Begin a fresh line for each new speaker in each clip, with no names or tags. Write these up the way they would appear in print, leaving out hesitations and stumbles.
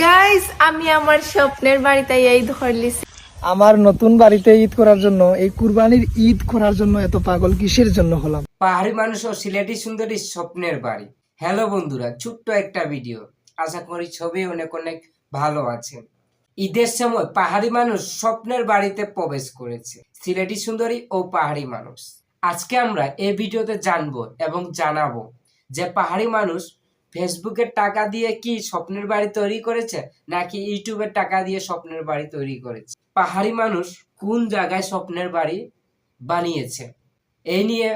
Guys, আমি আমার স্বপ্নের বাড়িতে এই ধরলিছি।
আমার নতুন বাড়িতে ঈদ করার জন্য, এই কুরবানির ঈদ করার জন্য এত পাগল কিসের জন্য হলাম?
পাহাড়ি মানুষ ও সিলেটি সুন্দরী স্বপ্নের বাড়ি। হ্যালো বন্ধুরা, ছোট্ট একটা ভিডিও। আশা করি ছবি অনেক অনেক ভালো আছেন। ঈদের সময় পাহাড়ি মানুষ স্বপ্নের বাড়িতে প্রবেশ করেছে। সিলেটি সুন্দরী ও পাহাড়ি মানুষ। আজকে আমরা এই ভিডিওতে জানবো এবং জানাবো যে পাহাড়ি মানুষ ফেসবুকের টাকা দিয়ে কি স্বপ্নের বাড়ি তৈরি করেছে, নাকি ইউটিউবের টাকা দিয়ে স্বপ্নের বাড়ি তৈরি করেছে। পাহাড়ি মানুষ কোন জায়গায় স্বপ্নের বাড়ি বানিয়েছে, এই নিয়ে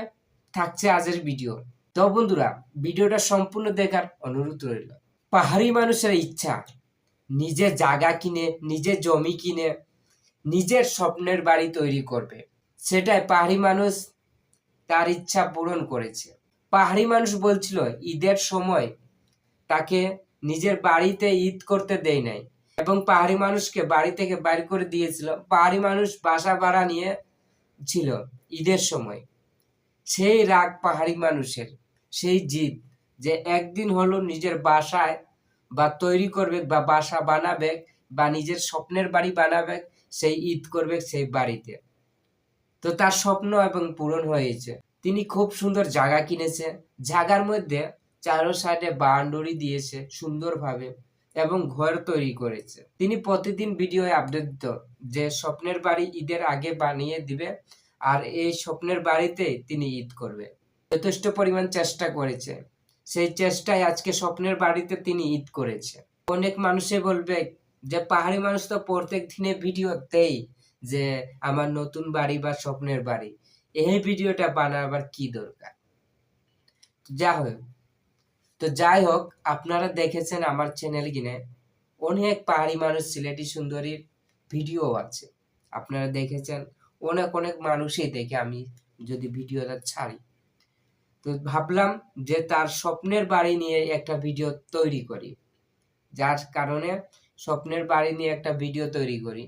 থাকছে আজকের ভিডিও। তো বন্ধুরা, ভিডিওটা সম্পূর্ণ দেখার অনুরোধ রইল। পাহাড়ি মানুষের ইচ্ছা নিজের জায়গা কিনে, নিজের জমি কিনে নিজের স্বপ্নের বাড়ি তৈরি করবে। সেটাই পাহাড়ি মানুষ তার ইচ্ছা পূরণ করেছে। পাহাড়ি মানুষ বলছিল ঈদের সময় তাকে নিজের বাড়িতে ঈদ করতে দেয় নাই এবং পাহাড়ি মানুষকে বাড়ি থেকে বাইর করে দিয়েছিল। পাহাড়ি মানুষ বাসা ভাড়া নিয়ে ছিল ঈদের সময়। সেই রাগ পাহাড়ি মানুষের, সেই জিদ যে একদিন হলো নিজের বাসায় বা তৈরি করবে বা বাসা বানাবে বা নিজের স্বপ্নের বাড়ি বানাবে, সেই ঈদ করবে সেই বাড়িতে। তো তার স্বপ্ন এবং পূরণ হয়েছে। তিনি খুব সুন্দর জায়গা কিনেছে, জায়গার মধ্যে চারো সাইডে বাউন্ডারি দিয়েছে সুন্দরভাবে এবং ঘর তৈরি করেছে। তিনি প্রতিদিন ভিডিও আপডেট দিত যে স্বপ্নের বাড়ি ঈদের আগে বানিয়ে দিবে আর এই স্বপ্নের বাড়িতে তিনি ঈদ করবে। যথেষ্ট পরিমাণ চেষ্টা করেছে, সেই চেষ্টায় আজকে স্বপ্নের বাড়িতে তিনি ঈদ করেছে। অনেক মানুষে বলবে যে পাহাড়ি মানুষ তো প্রত্যেক দিনে ভিডিও দেয় যে আমার নতুন বাড়ি বা স্বপ্নের বাড়ি, এই ভিডিওটা বানাবার কি দরকার। যাই হোক, আপনারা দেখেছেন আমার চ্যানেল কিনে অনেক পাহাড়ি মানুষ সিলেটি সুন্দরীর ভিডিও আছে, আপনারা দেখেছেন। অনেক অনেক মানুষই দেখে আমি যদি ভিডিওটা ছাড়ি, তো ভাবলাম যে তার স্বপ্নের বাড়ি নিয়ে একটা ভিডিও তৈরি করি। যার কারণে স্বপ্নের বাড়ি নিয়ে একটা ভিডিও তৈরি করি।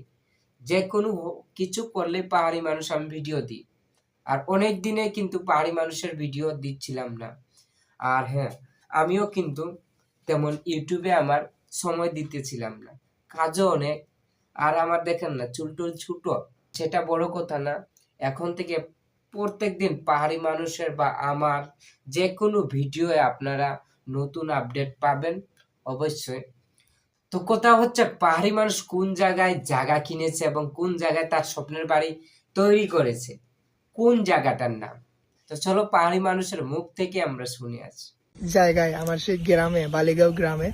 যে কোনো কিছু করলে পাহাড়ি মানুষ আমি ভিডিও দিই। আর অনেক দিনে কিন্তু পাহাড়ি মানুষের ভিডিও দিচ্ছিলাম না। আর হ্যাঁ, আমিও কিন্তু তেমন ইউটিউবে আমার সময় দিতেছিলাম না, কাজও অনেক। আর আমার দেখেন না, চুলটুল ছোট, সেটা বড় কথা না। এখন থেকে প্রত্যেক দিন পাহাড়ি মানুষের বা আমার যে কোনো ভিডিওয়ে আপনারা নতুন আপডেট পাবেন অবশ্যই। তো কথা হচ্ছে পাহাড়ি মানুষ কোন জায়গায় জায়গা কিনেছে এবং কোন জায়গায় তার স্বপ্নের বাড়ি তৈরি করেছে, কোন জায়গাটার নাম। তো চলো পাহাড়ি মানুষের মুখ থেকে আমরা শুনে আসি।
জায়গায় আমার সেই গ্রামে, বালিগাঁও গ্রামে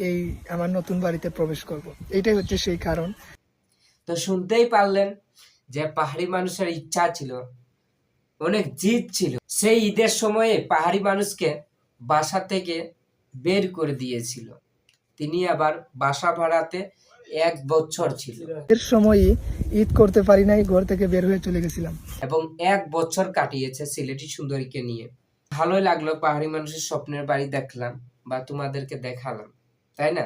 এই আমার নতুন বাড়িতে প্রবেশ করব, এইটাই হচ্ছে সেই কারণ।
তো শুনতেই পারলেন যে পাহাড়ি মানুষের ইচ্ছা ছিল, অনেক জিদ ছিল। সেই ঈদের সময়ে পাহাড়ি মানুষকে বাসা থেকে বের করে দিয়েছিল। তিনি আবার বাসা ভাড়াতে 1 বছর ছিল
এর সময়ই ঈদ করতে পারি নাই, ঘর থেকে বের হয়ে চলে গেছিলাম।
এবং 1 বছর কাটিয়েছে সিলেটি সুন্দরীকে নিয়ে। ভালোই লাগলো, পাহাড়ি মানুষের স্বপ্নের বাড়ি দেখলাম বা তোমাদেরকে দেখালাম, তাই না?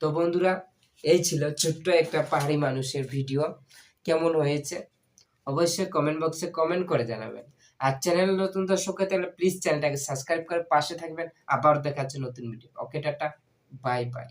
তো বন্ধুরা, এই ছিল ছোট্ট একটা পাহাড়ি মানুষের ভিডিও। কেমন হয়েছে অবশ্যই কমেন্ট বক্সে কমেন্ট করে জানাবেন। আর চ্যানেল নতুন দর্শক হয়ে তাহলে প্লিজ চ্যানেলটাকে সাবস্ক্রাইব করে পাশে থাকবেন। আবার দেখা হচ্ছে নতুন ভিডিও। ওকে, টাটা, বাই বাই।